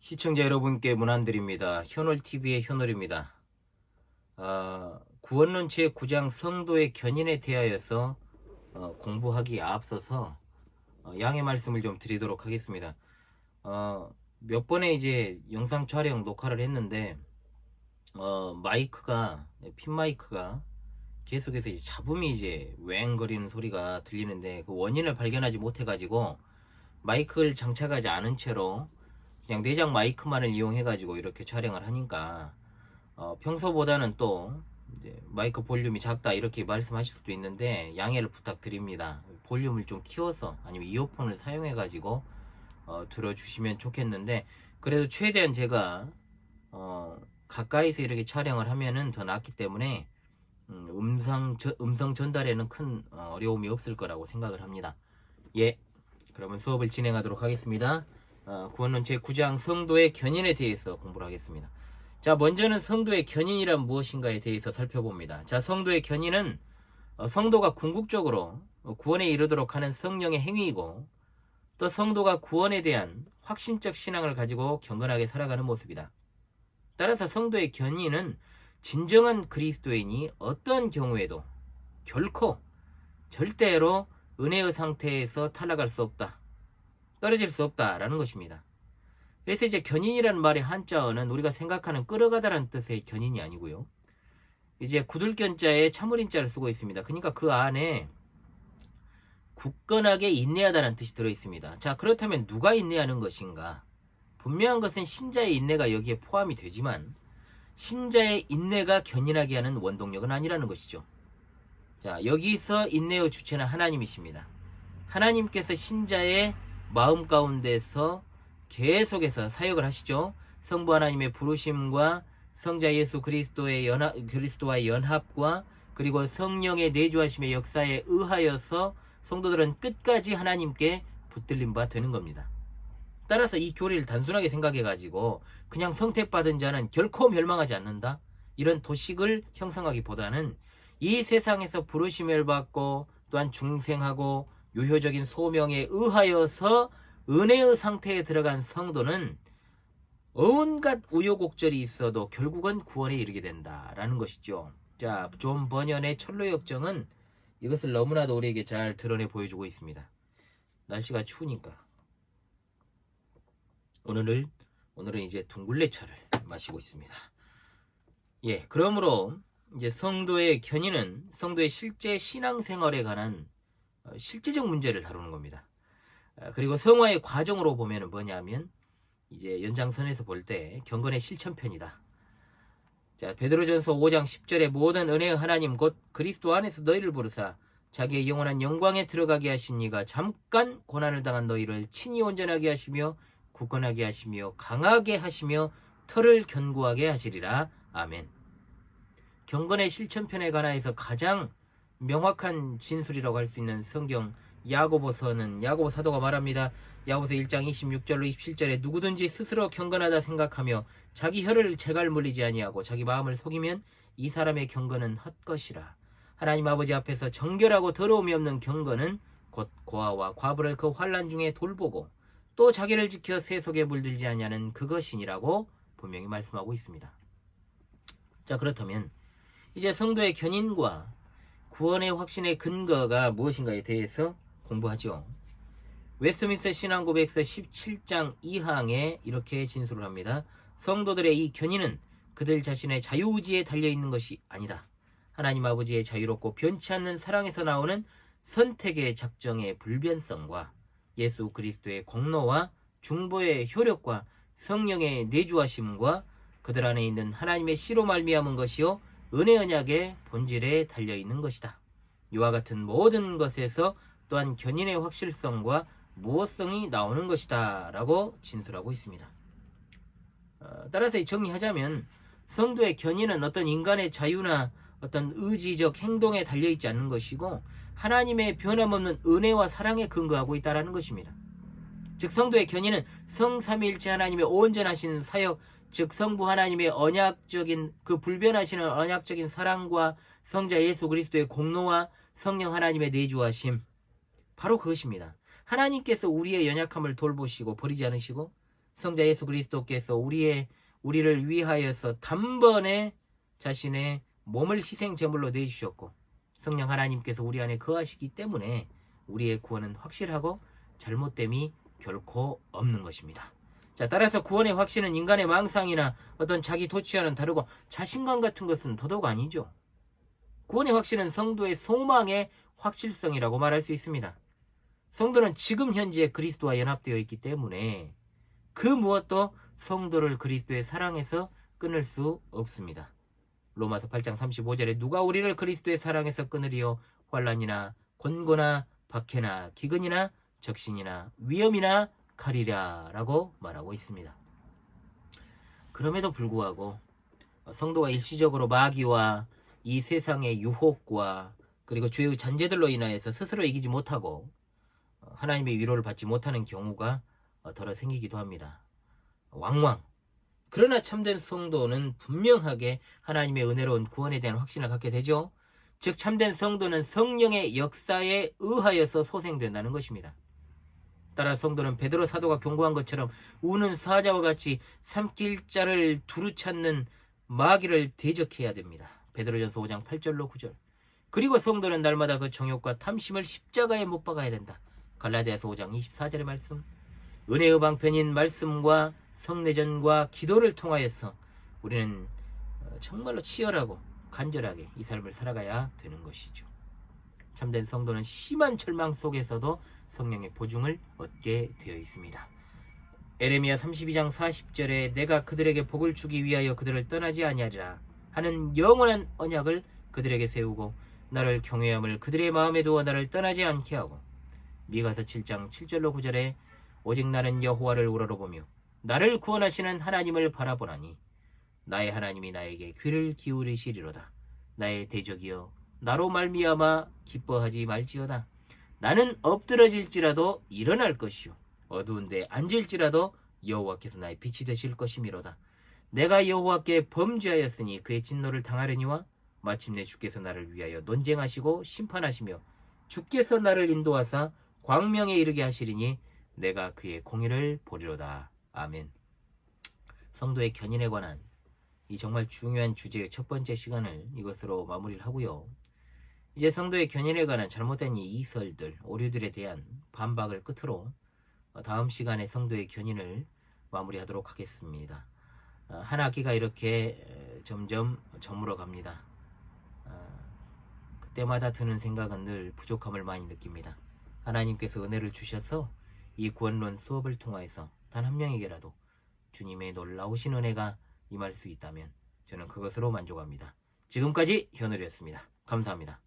시청자 여러분께 문안드립니다. 현월TV의 현월입니다. 구원론 제9장 성도의 견인에 대하여서 공부하기에 앞서서 양해 말씀을 좀 드리도록 하겠습니다. 몇 번의 이제 영상 촬영 녹화를 했는데 마이크가 핀 마이크가 계속해서 이제 잡음이 이제 웽거리는 소리가 들리는데 그 원인을 발견하지 못해가지고 마이크를 장착하지 않은 채로 그냥 내장 마이크만을 이용해가지고 이렇게 촬영을 하니까 평소보다는 또 이제 마이크 볼륨이 작다 이렇게 말씀하실 수도 있는데 양해를 부탁드립니다. 볼륨을 좀 키워서 아니면 이어폰을 사용해가지고 들어주시면 좋겠는데, 그래도 최대한 제가 가까이서 이렇게 촬영을 하면은 더 낫기 때문에 음성 전달에는 큰 어려움이 없을 거라고 생각을 합니다. 예, 그러면 수업을 진행하도록 하겠습니다. 구원론 제9장 성도의 견인에 대해서 공부를 하겠습니다. 자, 먼저는 성도의 견인이란 무엇인가에 대해서 살펴봅니다. 자, 성도의 견인은 성도가 궁극적으로 구원에 이르도록 하는 성령의 행위이고, 또 성도가 구원에 대한 확신적 신앙을 가지고 경건하게 살아가는 모습이다. 따라서 성도의 견인은 진정한 그리스도인이 어떤 경우에도 결코 절대로 은혜의 상태에서 탈락할 수 없다, 떨어질 수 없다라는 것입니다. 그래서 이제 견인이라는 말의 한자어는 우리가 생각하는 끌어가다라는 뜻의 견인이 아니고요, 이제 구들견자에 참을인자를 쓰고 있습니다. 그러니까 그 안에 굳건하게 인내하다라는 뜻이 들어있습니다. 자, 그렇다면 누가 인내하는 것인가? 분명한 것은 신자의 인내가 여기에 포함이 되지만 신자의 인내가 견인하게 하는 원동력은 아니라는 것이죠. 자, 여기서 인내의 주체는 하나님이십니다. 하나님께서 신자의 마음 가운데서 계속해서 사역을 하시죠. 성부 하나님의 부르심과 성자 예수 그리스도와의 연합과 그리고 성령의 내주하심의 역사에 의하여서 성도들은 끝까지 하나님께 붙들림 바 되는 겁니다. 따라서 이 교리를 단순하게 생각해가지고 그냥 선택받은 자는 결코 멸망하지 않는다, 이런 도식을 형성하기보다는 이 세상에서 부르심을 받고 또한 중생하고 유효적인 소명에 의하여서 은혜의 상태에 들어간 성도는 온갖 우여곡절이 있어도 결국은 구원에 이르게 된다라는 것이죠. 자, 존 버년의 철로의 역정은 이것을 너무나도 우리에게 잘 드러내 보여주고 있습니다. 날씨가 추우니까 오늘은 이제 둥글레차를 마시고 있습니다. 예, 그러므로 이제 성도의 견인은 성도의 실제 신앙생활에 관한 실제적 문제를 다루는 겁니다. 그리고 성화의 과정으로 보면은 뭐냐면 이제 연장선에서 볼 때 경건의 실천편이다. 자, 베드로전서 5장 10절에 모든 은혜의 하나님 곧 그리스도 안에서 너희를 부르사 자기의 영원한 영광에 들어가게 하신 이가 잠깐 고난을 당한 너희를 친히 온전하게 하시며 굳건하게 하시며 강하게 하시며 털을 견고하게 하시리라. 아멘. 경건의 실천편에 관하여서 가장 명확한 진술이라고 할 수 있는 성경 야고보서는 야고보 사도가 말합니다. 야고보서 1장 26절로 27절에 누구든지 스스로 경건하다 생각하며 자기 혀를 재갈 물리지 아니하고 자기 마음을 속이면 이 사람의 경건은 헛것이라. 하나님 아버지 앞에서 정결하고 더러움이 없는 경건은 곧 고아와 과부를 그 환난 중에 돌보고 또 자기를 지켜 세속에 물들지 아니하는 그것이니라고 분명히 말씀하고 있습니다. 자, 그렇다면 이제 성도의 견인과 구원의 확신의 근거가 무엇인가에 대해서 공부하죠. 웨스트민스터 신앙고백서 17장 2항에 이렇게 진술을 합니다. 성도들의 이 견인은 그들 자신의 자유의지에 달려있는 것이 아니다. 하나님 아버지의 자유롭고 변치 않는 사랑에서 나오는 선택의 작정의 불변성과 예수 그리스도의 공로와 중보의 효력과 성령의 내주하심과 그들 안에 있는 하나님의 씨로 말미암은 것이요 은혜 언약의 본질에 달려있는 것이다. 이와 같은 모든 것에서 또한 견인의 확실성과 무엇성이 나오는 것이다 라고 진술하고 있습니다. 따라서 정리하자면 성도의 견인은 어떤 인간의 자유나 어떤 의지적 행동에 달려있지 않는 것이고 하나님의 변함없는 은혜와 사랑에 근거하고 있다는 것입니다. 즉 성도의 견인은 성삼위일체 하나님의 온전하신 사역, 즉 성부 하나님의 언약적인 그 불변하시는 언약적인 사랑과 성자 예수 그리스도의 공로와 성령 하나님의 내주하심, 바로 그것입니다. 하나님께서 우리의 연약함을 돌보시고 버리지 않으시고 성자 예수 그리스도께서 우리를 위하여서 단번에 자신의 몸을 희생 제물로 내주셨고 성령 하나님께서 우리 안에 거하시기 때문에 우리의 구원은 확실하고 잘못됨이 결코 없는 것입니다. 자, 따라서 구원의 확신은 인간의 망상이나 어떤 자기 도취와는 다르고 자신감 같은 것은 더더욱 아니죠. 구원의 확신은 성도의 소망의 확실성이라고 말할 수 있습니다. 성도는 지금 현재 그리스도와 연합되어 있기 때문에 그 무엇도 성도를 그리스도의 사랑에서 끊을 수 없습니다. 로마서 8장 35절에 누가 우리를 그리스도의 사랑에서 끊으리요? 환난이나 곤고나 박해나 기근이나 적신이나 위험이나 칼이랴 라고 말하고 있습니다. 그럼에도 불구하고 성도가 일시적으로 마귀와 이 세상의 유혹과 그리고 죄의 잔재들로 인하여서 스스로 이기지 못하고 하나님의 위로를 받지 못하는 경우가 덜어 생기기도 합니다. 왕왕. 그러나 참된 성도는 분명하게 하나님의 은혜로운 구원에 대한 확신을 갖게 되죠. 즉 참된 성도는 성령의 역사에 의하여서 소생된다는 것입니다. 따라 성도는 베드로 사도가 경고한 것처럼 우는 사자와 같이 삼킬 자를 두루 찾는 마귀를 대적해야 됩니다. 베드로전서 5장 8절로 9절. 그리고 성도는 날마다 그 정욕과 탐심을 십자가에 못 박아야 된다. 갈라디아서 5장 24절의 말씀. 은혜의 방편인 말씀과 성례전과 기도를 통하여서 우리는 정말로 치열하고 간절하게 이 삶을 살아가야 되는 것이죠. 참된 성도는 심한 절망 속에서도 성령의 보증을 얻게 되어 있습니다. 에레미야 32장 40절에 내가 그들에게 복을 주기 위하여 그들을 떠나지 아니하리라 하는 영원한 언약을 그들에게 세우고 나를 경외함을 그들의 마음에 두어 나를 떠나지 않게 하고 미가서 7장 7절로 9절에 오직 나는 여호와를 우러러보며 나를 구원하시는 하나님을 바라보나니 나의 하나님이 나에게 귀를 기울이시리로다. 나의 대적이여 나로 말미암아 기뻐하지 말지어다. 나는 엎드러질지라도 일어날 것이요 어두운데 앉을지라도 여호와께서 나의 빛이 되실 것이미로다. 내가 여호와께 범죄하였으니 그의 진노를 당하려니와 마침내 주께서 나를 위하여 논쟁하시고 심판하시며 주께서 나를 인도하사 광명에 이르게 하시리니 내가 그의 공의를 보리로다. 아멘. 성도의 견인에 관한 이 정말 중요한 주제의 첫 번째 시간을 이것으로 마무리를 하고요. 이제 성도의 견인에 관한 잘못된 이 이설들, 오류들에 대한 반박을 끝으로 다음 시간에 성도의 견인을 마무리하도록 하겠습니다. 한 학기가 이렇게 점점 저물어 갑니다. 그때마다 드는 생각은 늘 부족함을 많이 느낍니다. 하나님께서 은혜를 주셔서 이 구원론 수업을 통해서 단 한 명에게라도 주님의 놀라우신 은혜가 임할 수 있다면 저는 그것으로 만족합니다. 지금까지 현울이었습니다. 감사합니다.